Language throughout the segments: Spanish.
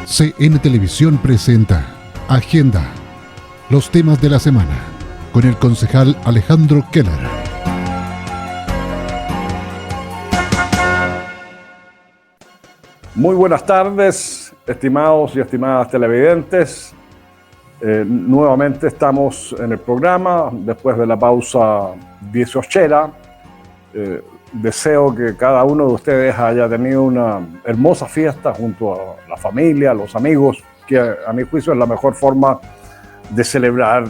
CN Televisión presenta Agenda, los temas de la semana, con el concejal Alejandro Keller. Muy buenas tardes, estimados y estimadas televidentes. Nuevamente estamos en el programa después de la pausa 18. Deseo que cada uno de ustedes haya tenido una hermosa fiesta junto a la familia, a los amigos, que a mi juicio es la mejor forma de celebrar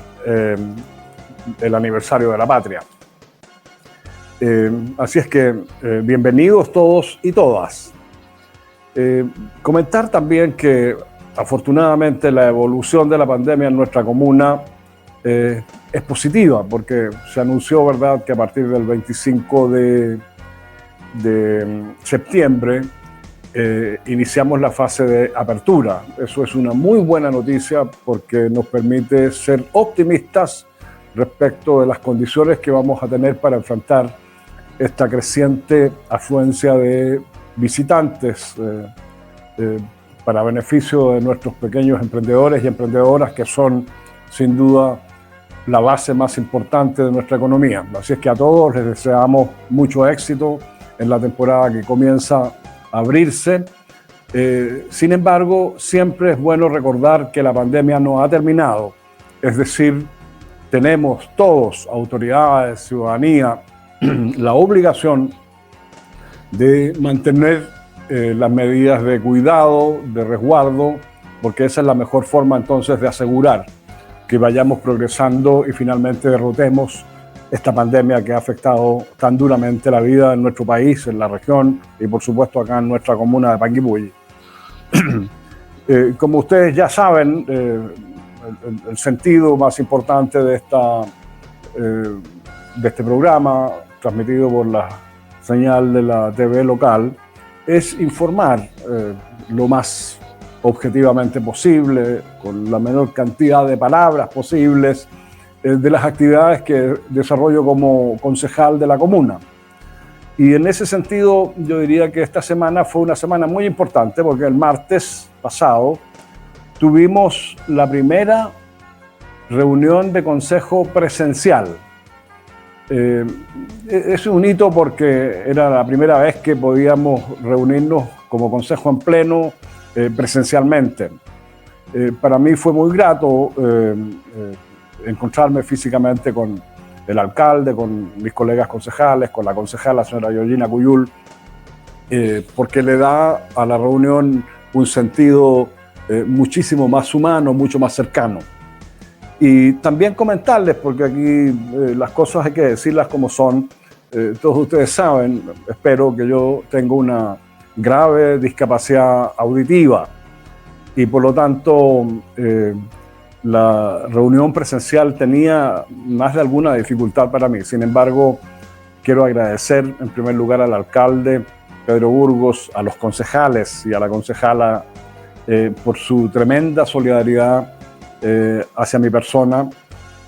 el aniversario de la patria. Así es que bienvenidos todos y todas. Comentar también que afortunadamente la evolución de la pandemia en nuestra comuna es positiva, porque se anunció, ¿verdad?, que a partir del 25 de septiembre iniciamos la fase de apertura. Eso es una muy buena noticia porque nos permite ser optimistas respecto de las condiciones que vamos a tener para enfrentar esta creciente afluencia de visitantes para beneficio de nuestros pequeños emprendedores y emprendedoras, que son sin duda la base más importante de nuestra economía. Así es que a todos les deseamos mucho éxito en la temporada que comienza a abrirse. Sin embargo, siempre es bueno recordar que la pandemia no ha terminado. Es decir, tenemos todos, autoridades, ciudadanía, la obligación de mantener las medidas de cuidado, de resguardo, porque esa es la mejor forma entonces de asegurar que vayamos progresando y finalmente derrotemos esta pandemia que ha afectado tan duramente la vida en nuestro país, en la región y por supuesto acá en nuestra comuna de Panguipulli. Como ustedes ya saben, el sentido más importante de este programa, transmitido por la señal de la TV local, es informar lo más objetivamente posible, con la menor cantidad de palabras posibles, de las actividades que desarrollo como concejal de la comuna. Y en ese sentido, yo diría que esta semana fue una semana muy importante, porque el martes pasado tuvimos la primera reunión de consejo presencial. Es un hito porque era la primera vez que podíamos reunirnos como consejo en pleno presencialmente. Para mí fue muy grato encontrarme físicamente con el alcalde, con mis colegas concejales, con la concejala señora Georgina Cuyul, porque le da a la reunión un sentido muchísimo más humano, mucho más cercano. Y también comentarles, porque aquí las cosas hay que decirlas como son. Todos ustedes saben, espero que yo tengo una grave discapacidad auditiva y por lo tanto la reunión presencial tenía más de alguna dificultad para mí. Sin embargo, quiero agradecer en primer lugar al alcalde Pedro Burgos, a los concejales y a la concejala por su tremenda solidaridad hacia mi persona,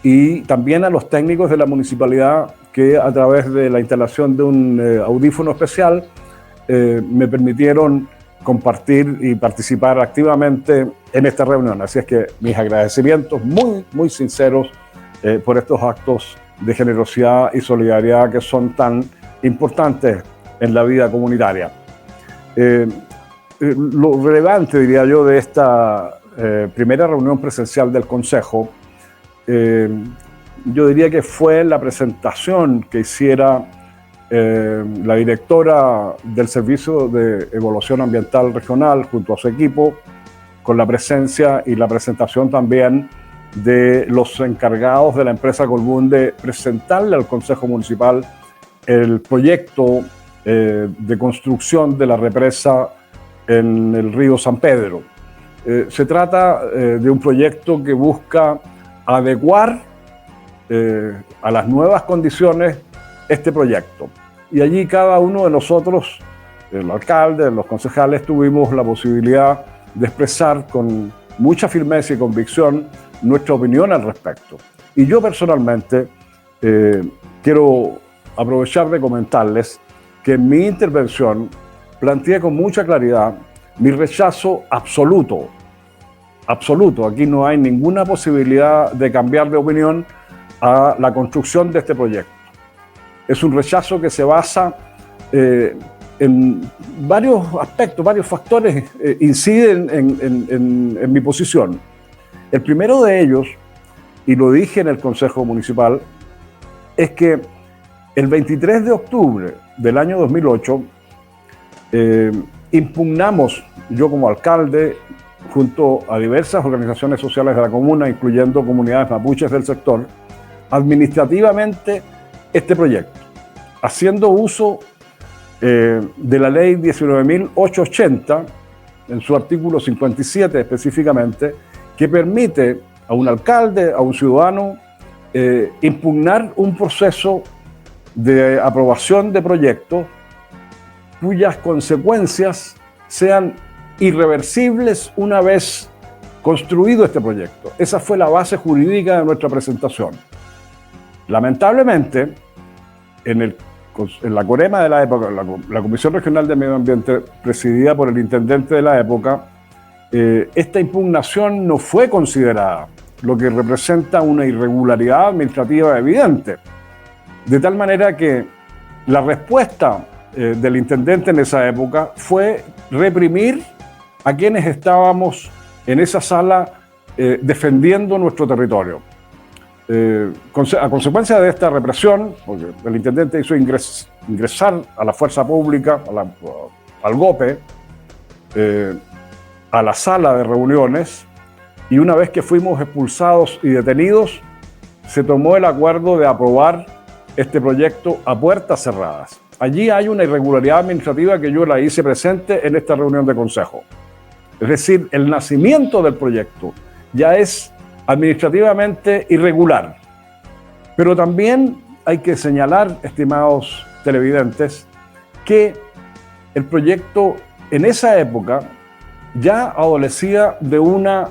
y también a los técnicos de la municipalidad que a través de la instalación de un audífono especial me permitieron compartir y participar activamente en esta reunión. Así es que mis agradecimientos muy, muy sinceros por estos actos de generosidad y solidaridad que son tan importantes en la vida comunitaria. Lo relevante, diría yo, de esta primera reunión presencial del Consejo, yo diría que fue la presentación que hiciera la directora del Servicio de Evaluación Ambiental Regional junto a su equipo, con la presencia y la presentación también de los encargados de la empresa Colbún de presentarle al Consejo Municipal el proyecto de construcción de la represa en el río San Pedro. Se trata de un proyecto que busca adecuar a las nuevas condiciones este proyecto. Y allí cada uno de nosotros, el alcalde, los concejales, tuvimos la posibilidad de expresar con mucha firmeza y convicción nuestra opinión al respecto. Y yo personalmente quiero aprovechar de comentarles que en mi intervención planteé con mucha claridad mi rechazo absoluto absoluto. Aquí no hay ninguna posibilidad de cambiar de opinión a la construcción de este proyecto. Es un rechazo que se basa en varios aspectos, varios factores inciden en mi posición. El primero de ellos, y lo dije en el Consejo Municipal, es que el 23 de octubre del año 2008 impugnamos, yo como alcalde, junto a diversas organizaciones sociales de la comuna, incluyendo comunidades mapuches del sector, administrativamente este proyecto, haciendo uso de la ley 19.880, en su artículo 57 específicamente, que permite a un alcalde, a un ciudadano, impugnar un proceso de aprobación de proyectos cuyas consecuencias sean irreversibles una vez construido este proyecto. Esa fue la base jurídica de nuestra presentación. Lamentablemente, en la COREMA de la época, la Comisión Regional de Medio Ambiente, presidida por el intendente de la época, esta impugnación no fue considerada, lo que representa una irregularidad administrativa evidente. De tal manera que la respuesta del intendente en esa época fue reprimir a quienes estábamos en esa sala defendiendo nuestro territorio. A consecuencia de esta represión, porque el intendente hizo ingresar a la fuerza pública, al GOPE, a la sala de reuniones, y una vez que fuimos expulsados y detenidos, se tomó el acuerdo de aprobar este proyecto a puertas cerradas. Allí hay una irregularidad administrativa que yo la hice presente en esta reunión de consejo. Es decir, el nacimiento del proyecto ya es administrativamente irregular. Pero también hay que señalar, estimados televidentes, que el proyecto en esa época ya adolecía de una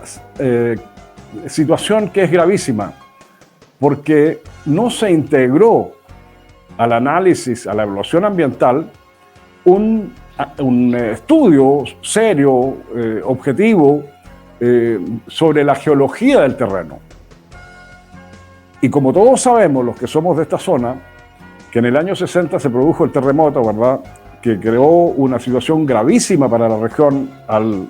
situación que es gravísima, porque no se integró al análisis, a la evaluación ambiental, un estudio serio, objetivo, sobre la geología del terreno. Y como todos sabemos, los que somos de esta zona, que en el año 60 se produjo el terremoto, ¿verdad?, que creó una situación gravísima para la región al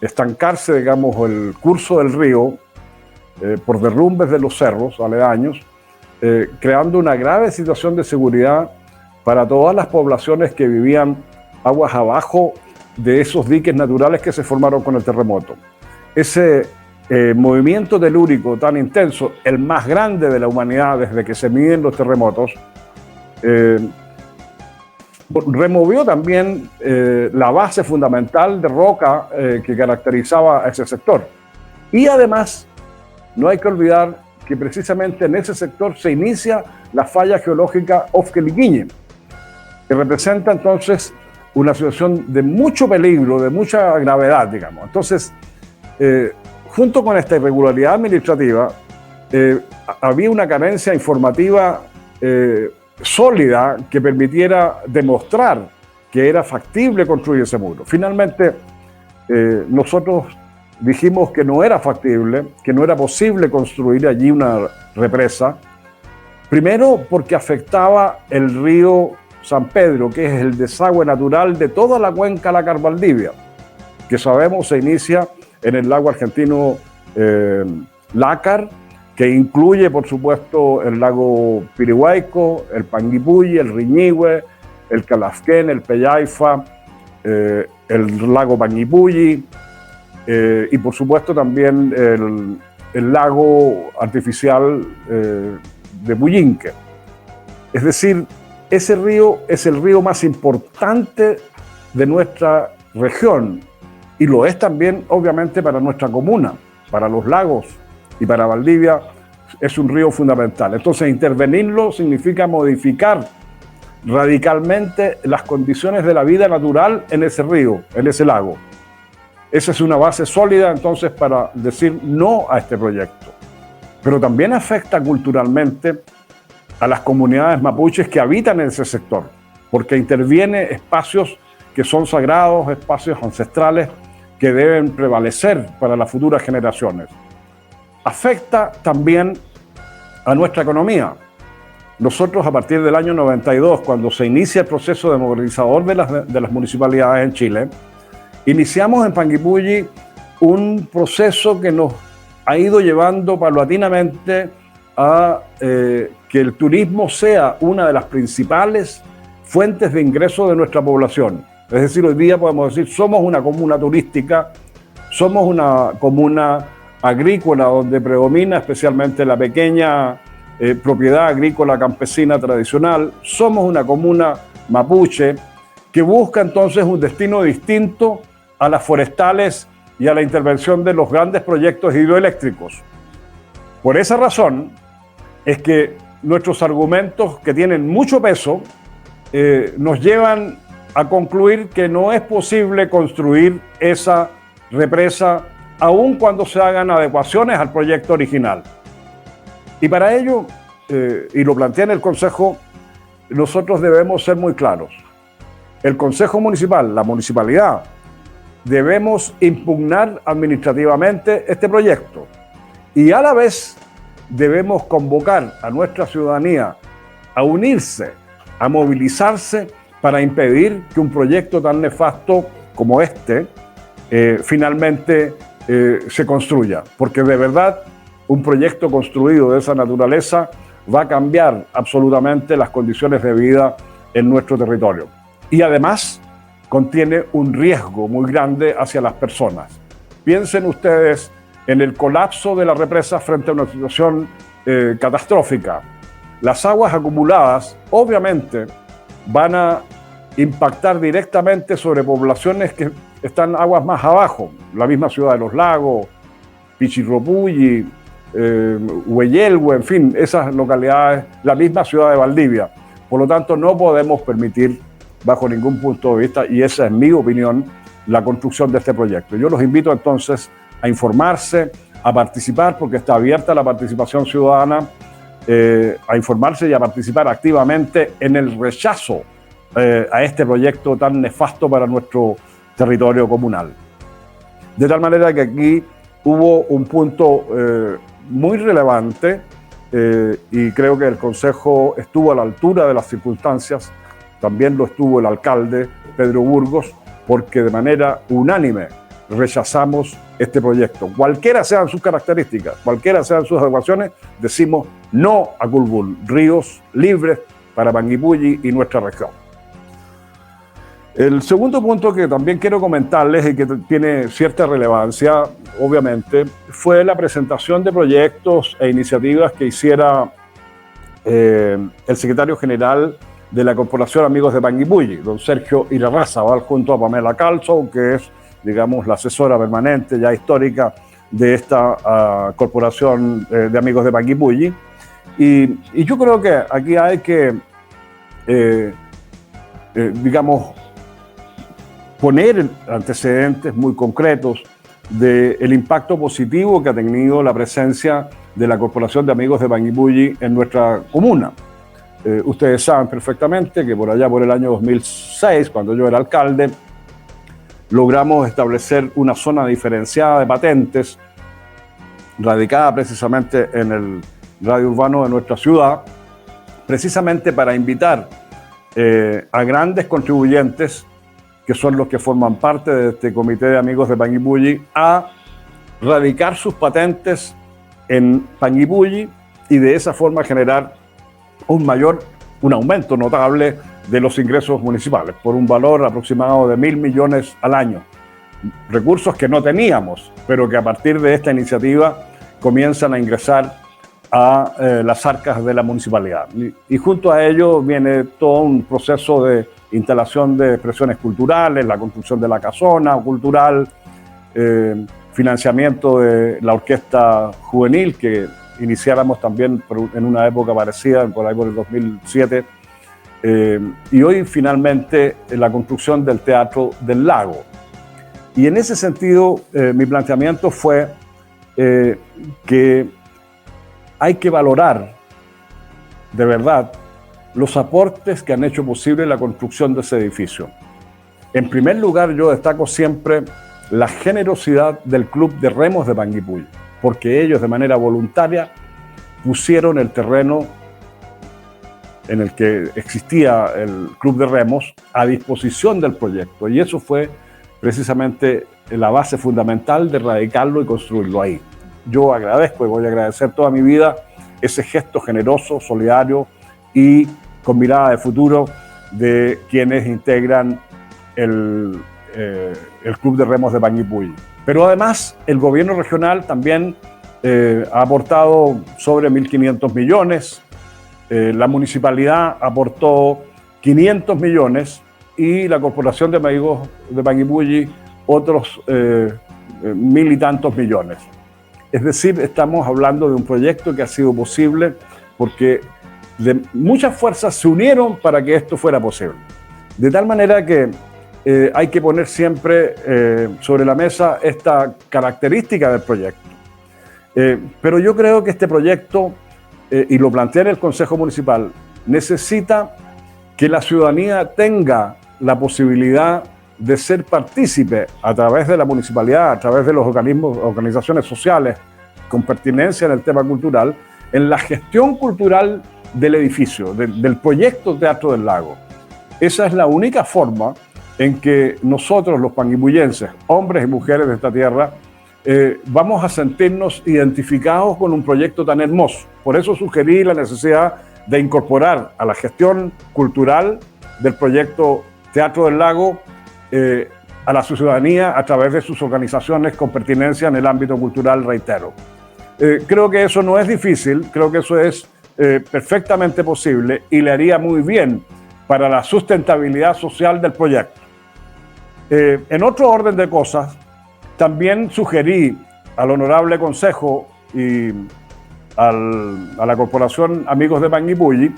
estancarse, digamos, el curso del río por derrumbes de los cerros aledaños, creando una grave situación de seguridad para todas las poblaciones que vivían aguas abajo de esos diques naturales que se formaron con el terremoto. Ese movimiento telúrico tan intenso, el más grande de la humanidad desde que se miden los terremotos, removió también la base fundamental de roca que caracterizaba a ese sector. Y además, no hay que olvidar que precisamente en ese sector se inicia la falla geológica Ofqueliquiñe, que representa entonces una situación de mucho peligro, de mucha gravedad, digamos. Entonces, junto con esta irregularidad administrativa, había una carencia informativa sólida que permitiera demostrar que era factible construir ese muro. Finalmente, nosotros dijimos que no era factible, que no era posible construir allí una represa, primero porque afectaba el río San Pedro, que es el desagüe natural de toda la cuenca Lácar-Valdivia, que sabemos se inicia en el lago argentino Lácar, que incluye, por supuesto, el lago Pirihuayco, el Panguipulli, el Riñihue, el Calafquén, el Pellaifa, el lago Panguipulli, y por supuesto también el lago artificial de Puyinque. Es decir, ese río es el río más importante de nuestra región y lo es también obviamente para nuestra comuna, para los lagos y para Valdivia es un río fundamental. Entonces intervenirlo significa modificar radicalmente las condiciones de la vida natural en ese río, en ese lago. Esa es una base sólida entonces para decir no a este proyecto. Pero también afecta culturalmente a las comunidades mapuches que habitan en ese sector, porque interviene espacios que son sagrados, espacios ancestrales que deben prevalecer para las futuras generaciones. Afecta también a nuestra economía. Nosotros, a partir del año 92, cuando se inicia el proceso democratizador de las municipalidades en Chile, iniciamos en Panguipulli un proceso que nos ha ido llevando paulatinamente a que el turismo sea una de las principales fuentes de ingreso de nuestra población. Es decir, hoy día podemos decir, somos una comuna turística, somos una comuna agrícola donde predomina especialmente la pequeña propiedad agrícola campesina tradicional, somos una comuna mapuche que busca entonces un destino distinto a las forestales y a la intervención de los grandes proyectos hidroeléctricos. Por esa razón es que nuestros argumentos, que tienen mucho peso, nos llevan a concluir que no es posible construir esa represa aun cuando se hagan adecuaciones al proyecto original. Y para ello, y lo plantea en el Consejo, nosotros debemos ser muy claros. El Consejo Municipal, la municipalidad, debemos impugnar administrativamente este proyecto y a la vez debemos convocar a nuestra ciudadanía a unirse, a movilizarse para impedir que un proyecto tan nefasto como este finalmente se construya. Porque de verdad un proyecto construido de esa naturaleza va a cambiar absolutamente las condiciones de vida en nuestro territorio. Y además contiene un riesgo muy grande hacia las personas. Piensen ustedes en el colapso de la represa frente a una situación catastrófica. Las aguas acumuladas obviamente van a impactar directamente sobre poblaciones que están aguas más abajo, la misma ciudad de Los Lagos, Pichirropulli, Hueyelhue, en fin, esas localidades, la misma ciudad de Valdivia. Por lo tanto, no podemos permitir bajo ningún punto de vista, y esa es mi opinión, la construcción de este proyecto. Yo los invito entonces a informarse, a participar, porque está abierta la participación ciudadana, a informarse y a participar activamente en el rechazo a este proyecto tan nefasto para nuestro territorio comunal. De tal manera que aquí hubo un punto muy relevante y creo que el Consejo estuvo a la altura de las circunstancias. También lo estuvo el alcalde Pedro Burgos, porque de manera unánime rechazamos este proyecto. Cualquiera sean sus características, cualquiera sean sus adecuaciones, decimos no a Culbún, ríos libres para Panguipulli y nuestra región. El segundo punto que también quiero comentarles y que tiene cierta relevancia, obviamente, fue la presentación de proyectos e iniciativas que hiciera el secretario general de la Corporación Amigos de Panguipulli, don Sergio Irarrázaval, junto a Pamela Calzo, que es, digamos, la asesora permanente ya histórica de esta Corporación de Amigos de Panguipulli. Y yo creo que aquí hay que, digamos, poner antecedentes muy concretos del impacto positivo que ha tenido la presencia de la Corporación de Amigos de Panguipulli en nuestra comuna. Ustedes saben perfectamente que por allá por el año 2006, cuando yo era alcalde, logramos establecer una zona diferenciada de patentes radicada precisamente en el radio urbano de nuestra ciudad, precisamente para invitar a grandes contribuyentes, que son los que forman parte de este Comité de Amigos de Panguipulli, a radicar sus patentes en Panguipulli y de esa forma generar un aumento notable de los ingresos municipales por un valor aproximado de 1.000 millones al año. Recursos que no teníamos, pero que a partir de esta iniciativa comienzan a ingresar a las arcas de la municipalidad. Y junto a ello viene todo un proceso de instalación de expresiones culturales, la construcción de la casona cultural, financiamiento de la orquesta juvenil que iniciáramos también en una época parecida, por ahí por el 2007, y hoy finalmente la construcción del Teatro del Lago. Y en ese sentido mi planteamiento fue que hay que valorar de verdad los aportes que han hecho posible la construcción de ese edificio. En primer lugar, yo destaco siempre la generosidad del Club de Remos de Panguipulli, porque ellos de manera voluntaria pusieron el terreno en el que existía el Club de Remos a disposición del proyecto, y eso fue precisamente la base fundamental de radicarlo y construirlo ahí. Yo agradezco y voy a agradecer toda mi vida ese gesto generoso, solidario y con mirada de futuro de quienes integran el Club de Remos de Panguipulli. Pero además el gobierno regional también ha aportado sobre 1.500 millones, la municipalidad aportó 500 millones y la Corporación de Amigos de Panguipulli otros 1.000 y tantos millones. Es decir, estamos hablando de un proyecto que ha sido posible porque muchas fuerzas se unieron para que esto fuera posible. De tal manera que hay que poner siempre sobre la mesa esta característica del proyecto. Pero yo creo que este proyecto, y lo plantea en el Consejo Municipal, necesita que la ciudadanía tenga la posibilidad de ser partícipe a través de la municipalidad, a través de los organismos, organizaciones sociales con pertinencia en el tema cultural, en la gestión cultural del edificio, del proyecto Teatro del Lago. Esa es la única forma en que nosotros, los panguipullenses, hombres y mujeres de esta tierra, vamos a sentirnos identificados con un proyecto tan hermoso. Por eso sugerí la necesidad de incorporar a la gestión cultural del proyecto Teatro del Lago a la ciudadanía a través de sus organizaciones con pertinencia en el ámbito cultural, reitero. Creo que eso no es difícil, creo que eso es perfectamente posible y le haría muy bien para la sustentabilidad social del proyecto. En otro orden de cosas, también sugerí al Honorable Consejo y a la Corporación Amigos de Panguipulli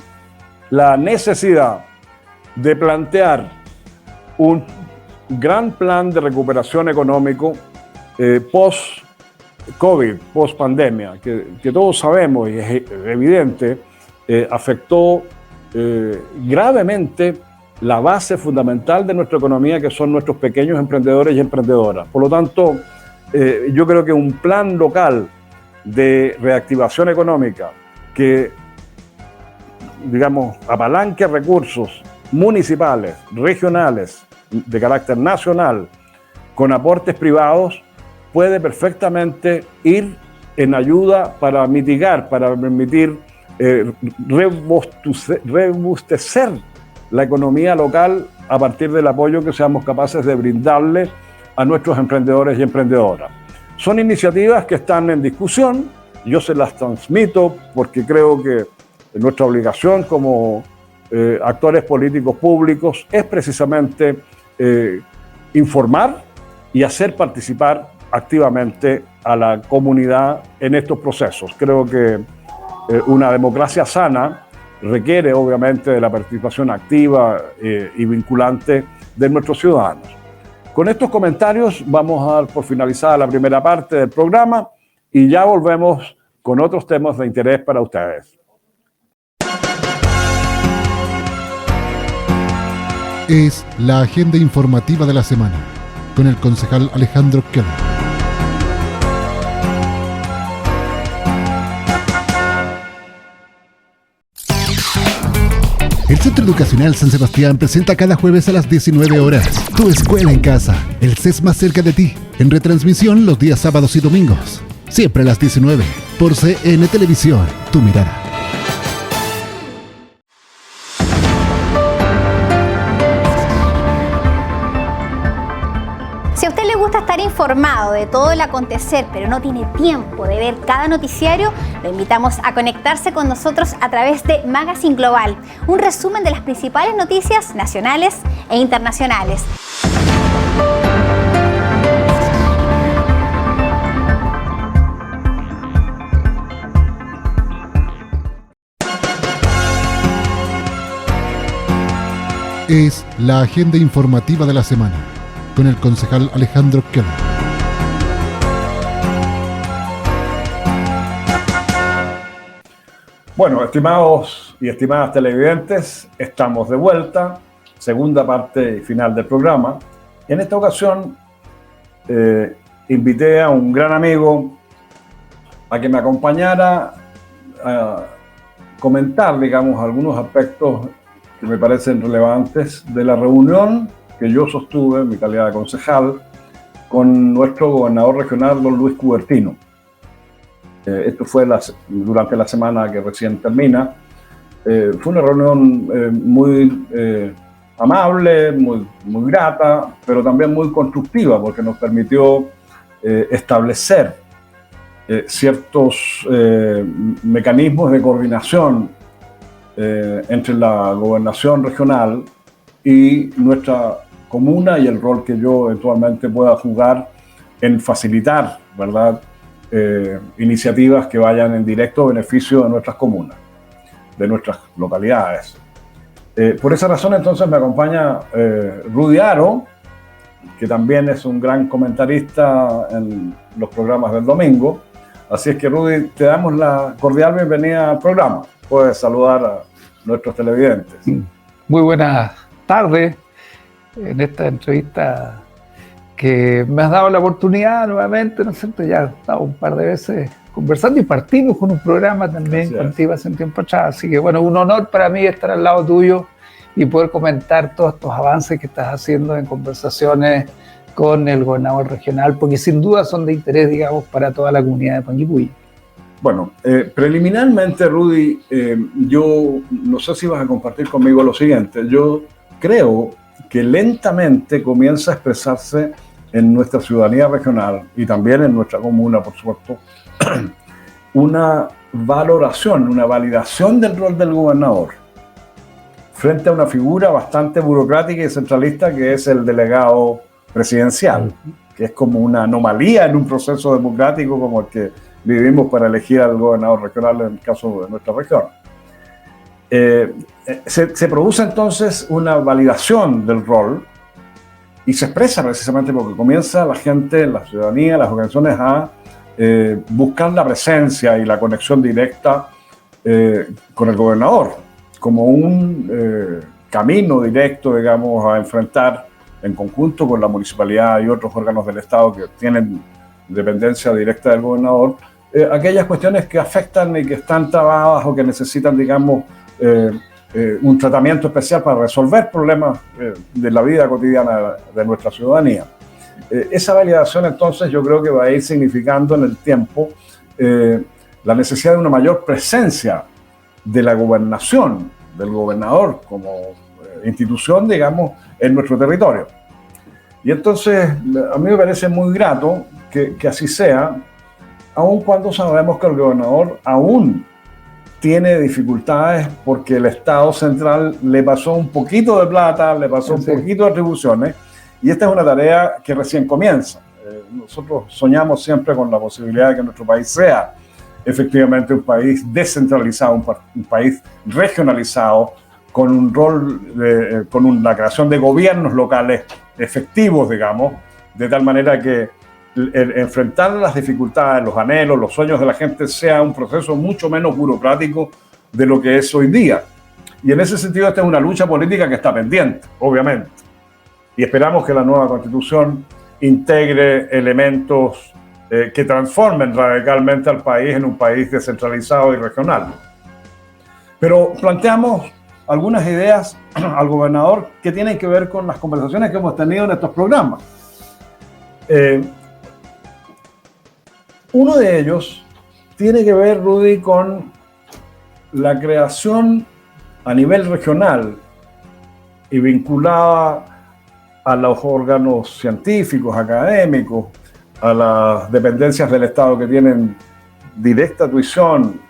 la necesidad de plantear un gran plan de recuperación económico post-COVID, post-pandemia, que todos sabemos y es evidente, afectó gravemente la base fundamental de nuestra economía, que son nuestros pequeños emprendedores y emprendedoras. Por lo tanto, yo creo que un plan local de reactivación económica que, digamos, apalanque recursos municipales, regionales, de carácter nacional, con aportes privados, puede perfectamente ir en ayuda para mitigar, para permitir robustecer la economía local a partir del apoyo que seamos capaces de brindarle a nuestros emprendedores y emprendedoras. Son iniciativas que están en discusión, yo se las transmito porque creo que nuestra obligación como actores políticos públicos es precisamente informar y hacer participar activamente a la comunidad en estos procesos. Creo que una democracia sana requiere obviamente de la participación activa y vinculante de nuestros ciudadanos. Con estos comentarios vamos a dar por finalizada la primera parte del programa y ya volvemos con otros temas de interés para ustedes. Es la agenda informativa de la semana con el concejal Alejandro Keller. El Centro Educacional San Sebastián presenta cada jueves a las 19 horas Tu Escuela en Casa, el CES más cerca de ti, en retransmisión los días sábados y domingos, siempre a las 19, por CN Televisión, tu mirada. Si a usted le gusta estar informado de todo el acontecer, pero no tiene tiempo de ver cada noticiario, lo invitamos a conectarse con nosotros a través de Magazine Global, un resumen de las principales noticias nacionales e internacionales. Es la agenda informativa de la semana con el concejal Alejandro Keller. Bueno, estimados y estimadas televidentes, estamos de vuelta, segunda parte y final del programa. En esta ocasión invité a un gran amigo a que me acompañara a comentar, digamos, algunos aspectos que me parecen relevantes de la reunión que yo sostuve en mi calidad de concejal con nuestro gobernador regional, don Luis Cubertino. Esto fue durante la semana que recién termina. Fue una reunión muy amable, muy grata, pero también muy constructiva, porque nos permitió establecer ciertos mecanismos de coordinación entre la gobernación regional y nuestra comuna, y el rol que yo eventualmente pueda jugar en facilitar, ¿verdad?, iniciativas que vayan en directo beneficio de nuestras comunas, de nuestras localidades. Por esa razón, entonces, me acompaña Rudy Aro, que también es un gran comentarista en los programas del domingo. Así es que, Rudy, te damos la cordial bienvenida al programa. Puedes saludar a nuestros televidentes. Muy buenas tardes en esta entrevista que me has dado la oportunidad nuevamente, ¿no es cierto? Ya he estado un par de veces conversando y partimos con un programa también contigo hace un tiempo atrás. Así que, bueno, un honor para mí estar al lado tuyo y poder comentar todos estos avances que estás haciendo en conversaciones con el gobernador regional, porque sin duda son de interés, digamos, para toda la comunidad de Panguipulli. Bueno, preliminarmente, Rudy, yo no sé si vas a compartir conmigo lo siguiente. Yo creo que lentamente comienza a expresarse en nuestra ciudadanía regional y también en nuestra comuna, por supuesto, una valoración, una validación del rol del gobernador frente a una figura bastante burocrática y centralista que es el delegado presidencial, que es como una anomalía en un proceso democrático como el que vivimos para elegir al gobernador regional en el caso de nuestra región. Se produce entonces una validación del rol y se expresa precisamente porque comienza la gente, la ciudadanía, las organizaciones a buscar la presencia y la conexión directa con el gobernador como un camino directo, digamos, a enfrentar en conjunto con la municipalidad y otros órganos del Estado que tienen dependencia directa del gobernador, aquellas cuestiones que afectan y que están trabadas o que necesitan, digamos, un tratamiento especial para resolver problemas de la vida cotidiana de nuestra ciudadanía. Esa validación, entonces, yo creo que va a ir significando en el tiempo la necesidad de una mayor presencia de la gobernación, del gobernador como institución, digamos, en nuestro territorio. Y entonces, a mí me parece muy grato que así sea, aun cuando sabemos que el gobernador aún tiene dificultades porque el Estado central le pasó un poquito de plata, le pasó un poquito de atribuciones, y esta es una tarea que recién comienza. Nosotros soñamos siempre con la posibilidad de que nuestro país sea efectivamente un país descentralizado, un país regionalizado, con un rol, con la creación de gobiernos locales efectivos, digamos, de tal manera que enfrentar las dificultades, los anhelos, los sueños de la gente sea un proceso mucho menos burocrático de lo que es hoy día. Y en ese sentido, esta es una lucha política que está pendiente, obviamente. Y esperamos que la nueva Constitución integre elementos que transformen radicalmente al país en un país descentralizado y regional. Pero planteamos algunas ideas al gobernador que tienen que ver con las conversaciones que hemos tenido en estos programas. Uno de ellos tiene que ver, Rudy, con la creación a nivel regional y vinculada a los órganos científicos, académicos, a las dependencias del Estado que tienen directa tuición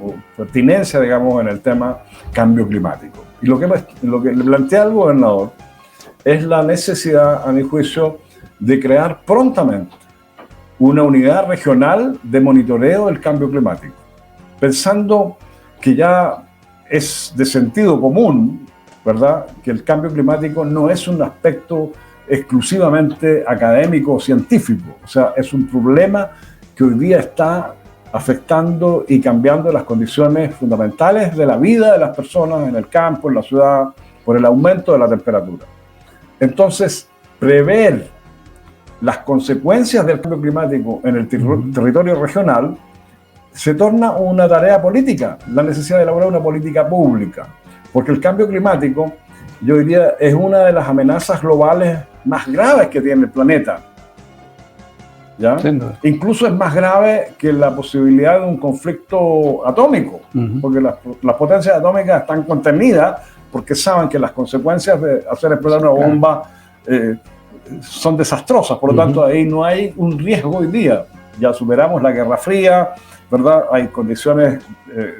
o pertinencia, digamos, en el tema cambio climático. Y lo que le plantea al gobernador es la necesidad, a mi juicio, de crear prontamente una unidad regional de monitoreo del cambio climático, pensando que ya es de sentido común, ¿verdad?, que el cambio climático no es un aspecto exclusivamente académico o científico, o sea, es un problema que hoy día está afectando y cambiando las condiciones fundamentales de la vida de las personas en el campo, en la ciudad, por el aumento de la temperatura. Entonces, prever las consecuencias del cambio climático en el territorio regional, se torna una tarea política, la necesidad de elaborar una política pública, porque el cambio climático, yo diría, es una de las amenazas globales más graves que tiene el planeta. ¿Ya? Incluso es más grave que la posibilidad de un conflicto atómico, porque las potencias atómicas están contenidas porque saben que las consecuencias de hacer explotar una bomba son desastrosas, por lo tanto ahí no hay un riesgo hoy día. Ya superamos la Guerra Fría, ¿verdad? Hay condiciones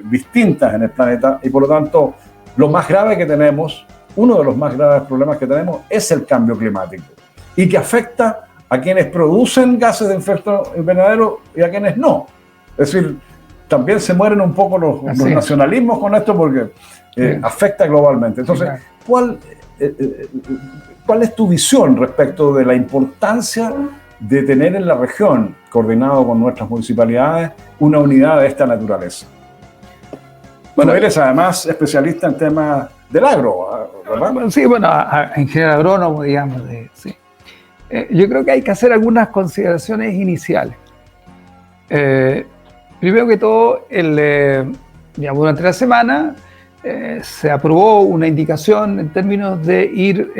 distintas en el planeta y por lo tanto lo más grave que tenemos, uno de los más graves problemas que tenemos es el cambio climático y que afecta a quienes producen gases de efecto invernadero y a quienes no. Es decir, también se mueren un poco los nacionalismos con esto porque afecta globalmente. Entonces, ¿cuál es tu visión respecto de la importancia de tener en la región, coordinado con nuestras municipalidades, una unidad de esta naturaleza? Bueno, eres además especialista en temas del agro, ¿verdad? Sí, bueno, en general agrónomo, digamos, sí. Yo creo que hay que hacer algunas consideraciones iniciales. Primero que todo, digamos, durante la semana se aprobó una indicación en términos de ir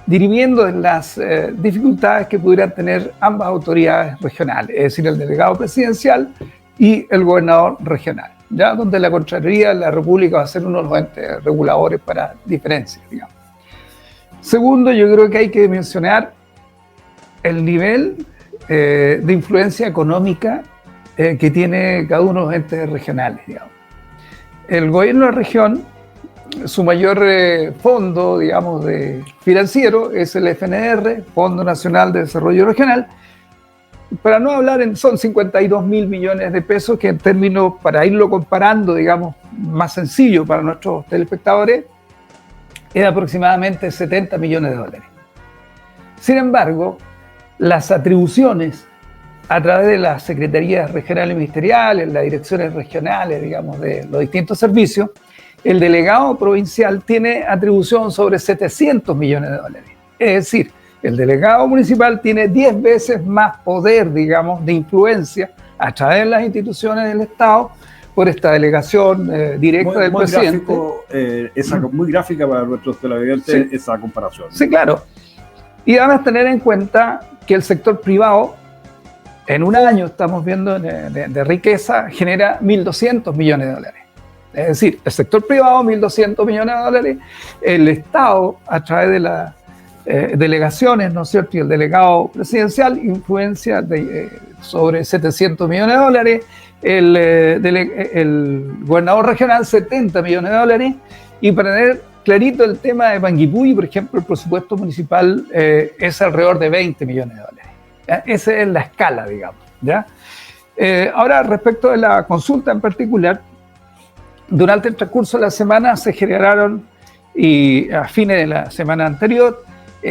dirimiendo las dificultades que pudieran tener ambas autoridades regionales, es decir, el delegado presidencial y el gobernador regional, ya donde la Contraloría de la República va a ser uno de los entes reguladores para diferencias, digamos. Segundo, yo creo que hay que mencionar el nivel de influencia económica que tiene cada uno de los entes regionales, digamos. El gobierno de la región, su mayor fondo, digamos, financiero es el FNR, Fondo Nacional de Desarrollo Regional. Para no hablar, son 52.000 millones de pesos, que en términos, para irlo comparando, digamos, más sencillo para nuestros telespectadores, es aproximadamente 70 millones de dólares. Sin embargo, las atribuciones a través de las secretarías regionales y ministeriales, las direcciones regionales, digamos, de los distintos servicios, el delegado provincial tiene atribución sobre 700 millones de dólares. Es decir, el delegado municipal tiene 10 veces más poder, digamos, de influencia a través de las instituciones del Estado por esta delegación directa del presidente. Muy gráfica para nuestros televidentes, sí, esa comparación. Sí, claro. Y además tener en cuenta que el sector privado, en un año estamos viendo de riqueza, genera 1.200 millones de dólares. Es decir, el sector privado, 1.200 millones de dólares, el Estado, a través de las delegaciones, ¿no es cierto?, y el delegado presidencial, influencia sobre 700 millones de dólares, el gobernador regional, 70 millones de dólares, y para tener clarito el tema de Panguipulli, por ejemplo, el presupuesto municipal es alrededor de 20 millones de dólares. ¿Ya? Esa es la escala, digamos. ¿Ya? Ahora, respecto de la consulta en particular, durante el transcurso de la semana se generaron, y a fines de la semana anterior,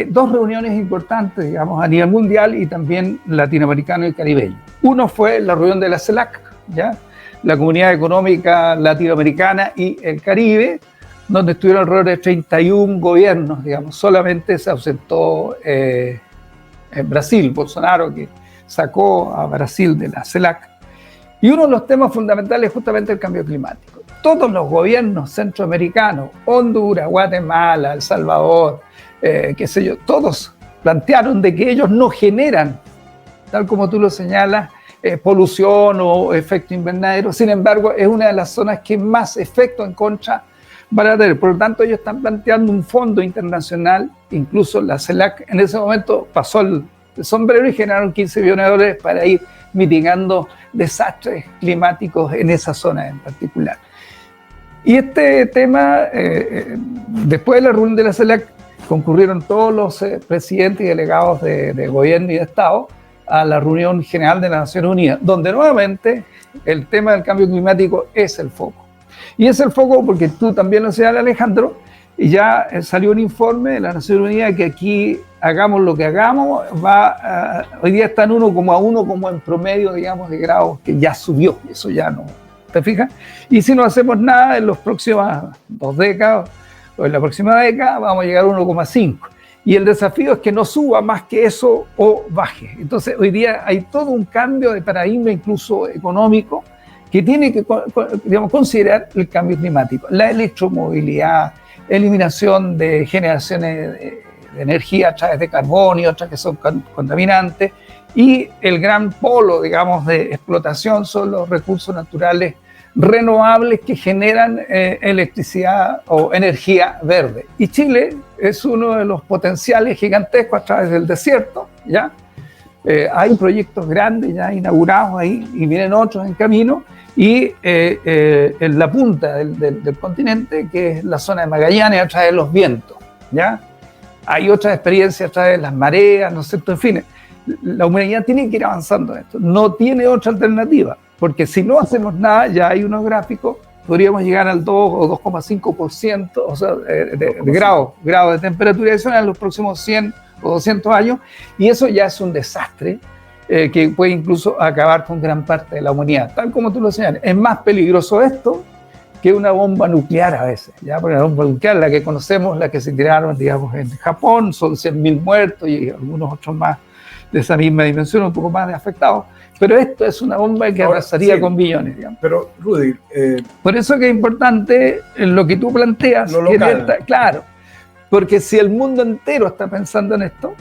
dos reuniones importantes, digamos, a nivel mundial y también latinoamericano y caribeño. Uno fue la reunión de la CELAC, ¿ya?, la Comunidad Económica Latinoamericana y el Caribe, donde estuvieron alrededor de 31 gobiernos, digamos. Solamente se ausentó en Brasil, Bolsonaro, que sacó a Brasil de la CELAC. Y uno de los temas fundamentales es justamente el cambio climático. Todos los gobiernos centroamericanos, Honduras, Guatemala, El Salvador, qué sé yo, todos plantearon de que ellos no generan, tal como tú lo señalas, polución o efecto invernadero. Sin embargo, es una de las zonas que más efecto en contra van a tener. Por lo tanto, ellos están planteando un fondo internacional, incluso la CELAC en ese momento pasó el sombrero y generaron 15 billones de dólares para ir mitigando desastres climáticos en esa zona en particular. Y este tema, después de la reunión de la CELAC, concurrieron todos los presidentes y delegados de gobierno y de Estado a la reunión general de las Naciones Unidas, donde nuevamente el tema del cambio climático es el foco. Y es el foco porque tú también lo señalas, Alejandro, y ya salió un informe de las Naciones Unidas que aquí hagamos lo que hagamos, hoy día está en 1,1 como en promedio, digamos, de grados, que ya subió, eso ya no, ¿te fijas? Y si no hacemos nada en las próximas 2 décadas, o en la próxima década, vamos a llegar a 1,5. Y el desafío es que no suba más que eso o baje. Entonces, hoy día hay todo un cambio de paradigma, incluso económico, que tiene que, digamos, considerar el cambio climático. La electromovilidad, eliminación de generaciones de energía a través de carbonio, otras que son contaminantes, y el gran polo, digamos, de explotación son los recursos naturales renovables que generan electricidad o energía verde. Y Chile es uno de los potenciales gigantescos a través del desierto, ¿ya? Hay proyectos grandes ya inaugurados ahí y vienen otros en camino, y en la punta del continente, que es la zona de Magallanes, a través de los vientos, ¿ya? Hay otras experiencias a través de las mareas, ¿no es cierto? En fin, la humanidad tiene que ir avanzando en esto, no tiene otra alternativa. Porque si no hacemos nada, ya hay unos gráficos, podríamos llegar al 2 o 2,5%, o sea, de grado de temperatura adicional en los próximos 100 o 200 años, y eso ya es un desastre que puede incluso acabar con gran parte de la humanidad. Tal como tú lo señalas, es más peligroso esto que una bomba nuclear a veces, ¿ya? Porque la bomba nuclear, la que conocemos, la que se tiraron, digamos, en Japón, son 100.000 muertos y algunos otros más de esa misma dimensión, un poco más de afectados. Pero esto es una bomba que arrasaría con billones, digamos. Pero, Rudy... por eso que es importante lo que tú planteas. Lo local. Claro, porque si el mundo entero está pensando en esto,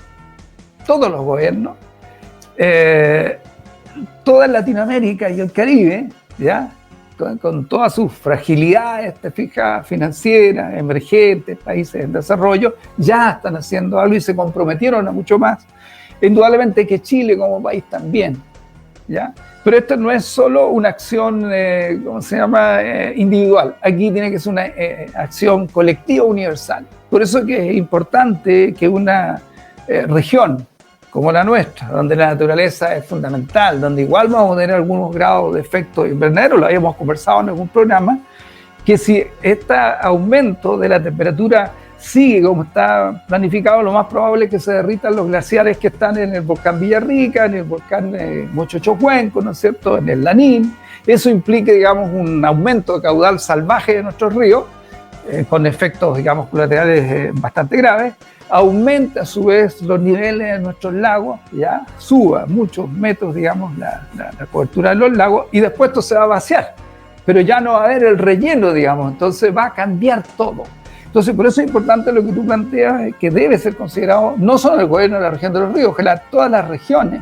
todos los gobiernos, toda Latinoamérica y el Caribe, ¿ya? Con todas sus fragilidades, te fijas, financieras, emergentes, países en desarrollo, ya están haciendo algo y se comprometieron a mucho más. Indudablemente que Chile como país también, ¿ya? Pero esto no es solo una acción, ¿cómo se llama?, individual. Aquí tiene que ser una acción colectiva universal. Por eso que es importante que una región como la nuestra, donde la naturaleza es fundamental, donde igual vamos a tener algunos grados de efecto invernadero, lo habíamos conversado en algún programa, que si este aumento de la temperatura sigue como está planificado, lo más probable es que se derritan los glaciares que están en el volcán Villarrica, en el volcán Mochochocuenco, ¿no es cierto?, en el Lanín. Eso implica, digamos, un aumento de caudal salvaje de nuestros ríos, con efectos, digamos, colaterales bastante graves. Aumenta a su vez los niveles de nuestros lagos, ya suba muchos metros, digamos, la cobertura de los lagos, y después esto se va a vaciar, pero ya no va a haber el relleno, digamos, entonces va a cambiar todo. Entonces, por eso es importante lo que tú planteas, que debe ser considerado no solo el gobierno de la región de los ríos, ojalá todas las regiones,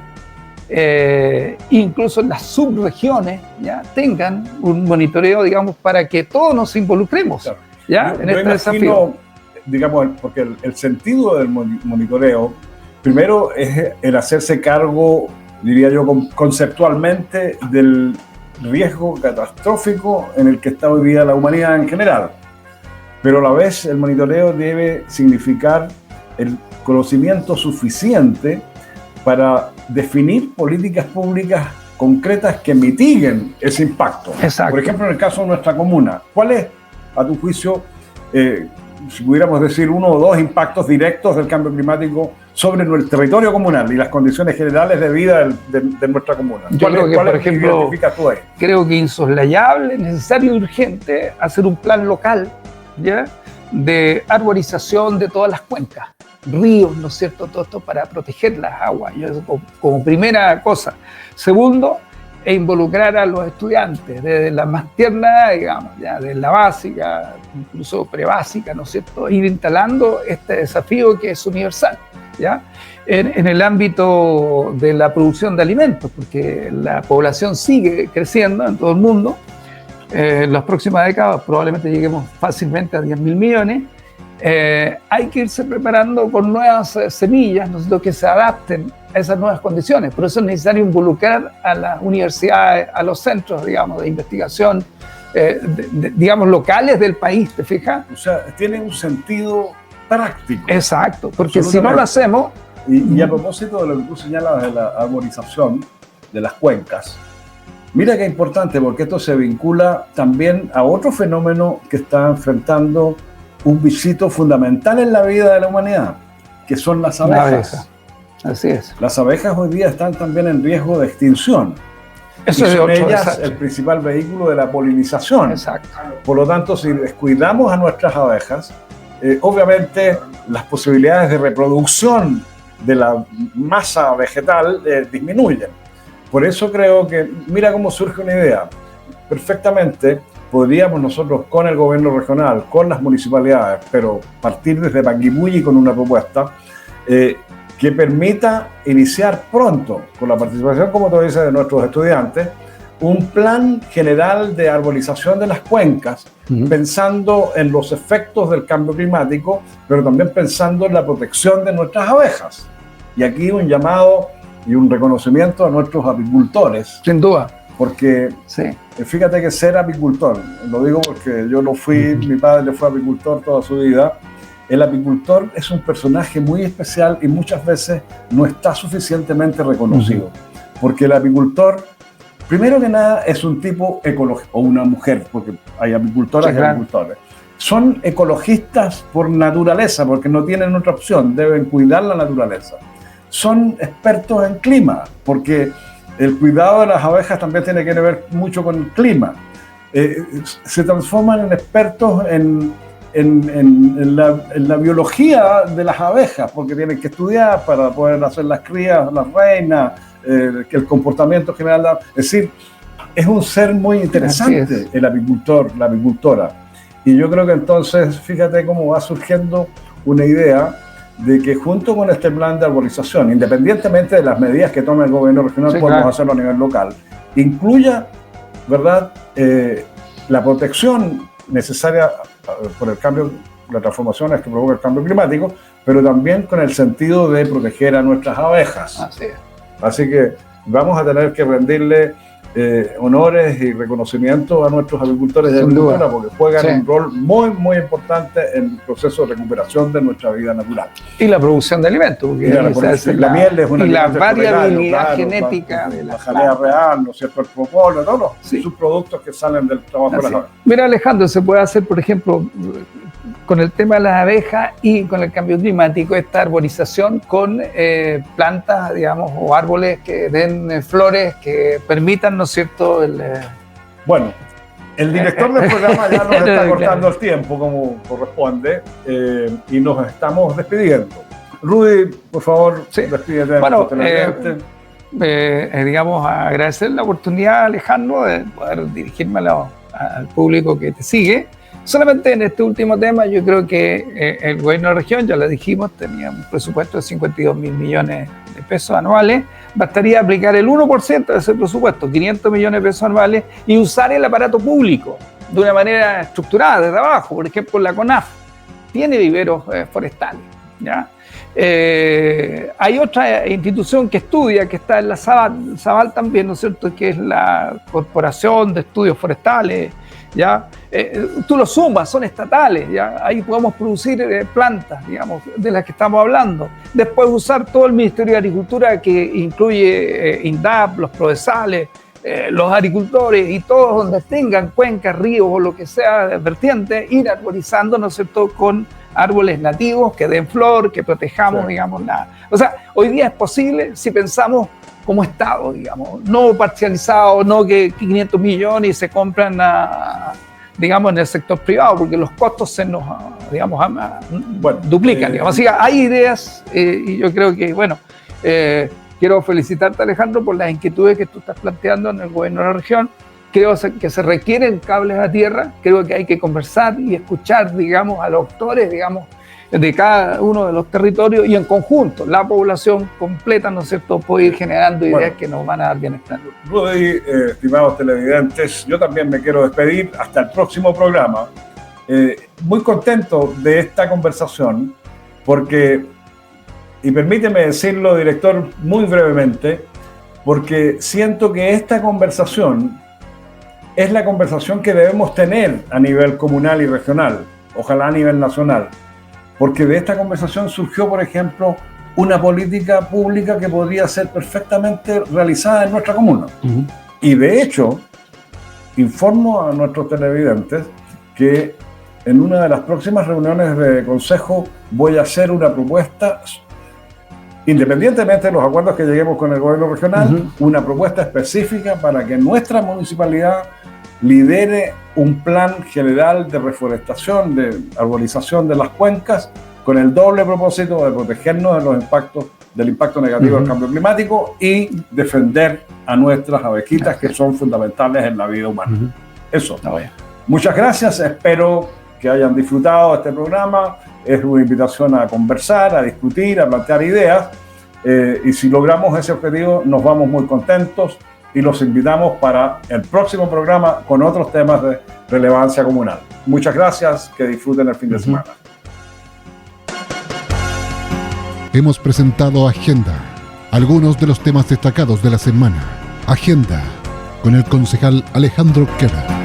incluso las subregiones, ya tengan un monitoreo, digamos, para que todos nos involucremos, claro, ya en este desafío. Digamos, porque el sentido del monitoreo, primero es el hacerse cargo, diría yo, conceptualmente del riesgo catastrófico en el que está hoy día la humanidad en general. Pero a la vez el monitoreo debe significar el conocimiento suficiente para definir políticas públicas concretas que mitiguen ese impacto. Exacto. Por ejemplo, en el caso de nuestra comuna, ¿cuál es, a tu juicio, si pudiéramos decir, uno o dos impactos directos del cambio climático sobre nuestro territorio comunal y las condiciones generales de vida de nuestra comuna? Yo creo que, por ejemplo, identificas tú ahí? Creo que insoslayable, necesario y urgente hacer un plan local, ¿ya?, de arborización de todas las cuencas, ríos, ¿no es cierto?, todo esto para proteger las aguas, como primera cosa. Segundo, e involucrar a los estudiantes desde la más tierna edad, digamos, ya de la básica, incluso prebásica, ¿no es cierto?, ir instalando este desafío que es universal, ¿ya? En el ámbito de la producción de alimentos, porque la población sigue creciendo en todo el mundo. En las próximas décadas probablemente lleguemos fácilmente a 10.000 millones. Hay que irse preparando con nuevas semillas, ¿no es cierto?, que se adapten a esas nuevas condiciones. Por eso es necesario involucrar a las universidades, a los centros, digamos, de investigación, digamos, locales del país, ¿te fijas? O sea, tiene un sentido práctico. Exacto, porque si no lo hacemos... Y a propósito de lo que tú señalabas de la arborización de las cuencas, mira qué importante, porque esto se vincula también a otro fenómeno que está enfrentando un bichito fundamental en la vida de la humanidad, que son las abejas. Así es. Las abejas hoy día están también en riesgo de extinción. Eso y es son otro ellas desastre. El principal vehículo de la polinización. Exacto. Por lo tanto, si descuidamos a nuestras abejas, obviamente las posibilidades de reproducción de la masa vegetal disminuyen. Por eso creo que, mira cómo surge una idea. Perfectamente podríamos nosotros con el gobierno regional, con las municipalidades, pero partir desde Panguipulli con una propuesta que permita iniciar pronto, con la participación, como tú dices, de nuestros estudiantes, un plan general de arbolización de las cuencas, pensando en los efectos del cambio climático, pero también pensando en la protección de nuestras abejas. Y aquí un llamado y un reconocimiento a nuestros apicultores. Sin duda. Porque fíjate que ser apicultor, lo digo porque yo lo fui, mi padre fue apicultor toda su vida. El apicultor es un personaje muy especial y muchas veces no está suficientemente reconocido. Porque el apicultor, primero que nada, es un tipo ecológico, o una mujer, porque hay apicultoras y apicultores. Son ecologistas por naturaleza, porque no tienen otra opción, deben cuidar la naturaleza. Son expertos en clima, porque el cuidado de las abejas también tiene que ver mucho con el clima. Se transforman en expertos en la biología de las abejas, porque tienen que estudiar para poder hacer las crías, las reinas, que el comportamiento general. Es decir, es un ser muy interesante el apicultor, la apicultora. Y yo creo que entonces, fíjate cómo va surgiendo una idea de que junto con este plan de arborización, independientemente de las medidas que tome el gobierno regional, podemos hacerlo a nivel local, incluya, ¿verdad?, la protección necesaria por el cambio, las transformaciones que provoca el cambio climático, pero también con el sentido de proteger a nuestras abejas. Así que vamos a tener que rendirle honores y reconocimientos a nuestros agricultores de agricultura, porque juegan un rol muy, muy importante en el proceso de recuperación de nuestra vida natural. Y la producción de alimentos. Porque la miel es una y la variabilidad genética de la jalea real, ¿no es cierto? El propóleo, todos los subproductos que salen del trabajo de las abejas. Mira, Alejandro, se puede hacer, por ejemplo, con el tema de las abejas y con el cambio climático, esta arborización con plantas, digamos, o árboles que den flores que permitan, ¿no es cierto? Bueno, el director del programa ya nos está cortando el tiempo como corresponde y nos estamos despidiendo. Rudy, por favor, despídete. Bueno, digamos, agradecer la oportunidad, Alejandro, de poder dirigirme al público que te sigue. Solamente en este último tema, yo creo que el gobierno de la región, ya lo dijimos, tenía un presupuesto de 52.000 millones de pesos anuales. Bastaría aplicar el 1% de ese presupuesto, 500 millones de pesos anuales, y usar el aparato público de una manera estructurada, desde abajo. Por ejemplo, la CONAF tiene viveros forestales, ¿ya? Hay otra institución que estudia, que está en la Sabal también, ¿no es cierto?, que es la Corporación de Estudios Forestales, ¿ya? Tú lo sumas, son estatales, ¿ya? Ahí podemos producir plantas, digamos, de las que estamos hablando. Después usar todo el Ministerio de Agricultura, que incluye INDAP, los prodesales, los agricultores y todos donde tengan cuencas, ríos o lo que sea vertiente, ir arborizando, ¿no es cierto?, con árboles nativos que den flor, que protejamos, digamos, O sea, hoy día es posible si pensamos como Estado, digamos, no parcializado, no que 500 millones se compran, digamos, en el sector privado, porque los costos se nos, digamos, duplican. Digamos. Así que hay ideas y yo creo que, bueno, quiero felicitarte, Alejandro, por las inquietudes que tú estás planteando en el gobierno de la región. Creo que se requieren cables a tierra, creo que hay que conversar y escuchar, digamos, a los actores, digamos, de cada uno de los territorios y en conjunto, la población completa, ¿no es cierto?, puede ir generando ideas que nos van a dar bienestar. Rudy, estimados televidentes, yo también me quiero despedir hasta el próximo programa. Muy contento de esta conversación porque, y permíteme decirlo, director, muy brevemente, porque siento que esta conversación es la conversación que debemos tener a nivel comunal y regional, ojalá a nivel nacional. Porque de esta conversación surgió, por ejemplo, una política pública que podría ser perfectamente realizada en nuestra comuna. Y de hecho, informo a nuestros televidentes que en una de las próximas reuniones de consejo voy a hacer una propuesta, independientemente de los acuerdos que lleguemos con el gobierno regional, una propuesta específica para que nuestra municipalidad lidere un plan general de reforestación, de arborización de las cuencas, con el doble propósito de protegernos de los impactos, del impacto negativo del cambio climático y defender a nuestras abejitas, que son fundamentales en la vida humana. Eso. Muchas gracias, espero que hayan disfrutado de este programa. Es una invitación a conversar, a discutir, a plantear ideas, y si logramos ese objetivo nos vamos muy contentos y los invitamos para el próximo programa con otros temas de relevancia comunal. Muchas gracias, que disfruten el fin de semana. Hemos presentado Agenda, algunos de los temas destacados de la semana. Agenda, con el concejal Alejandro Queda.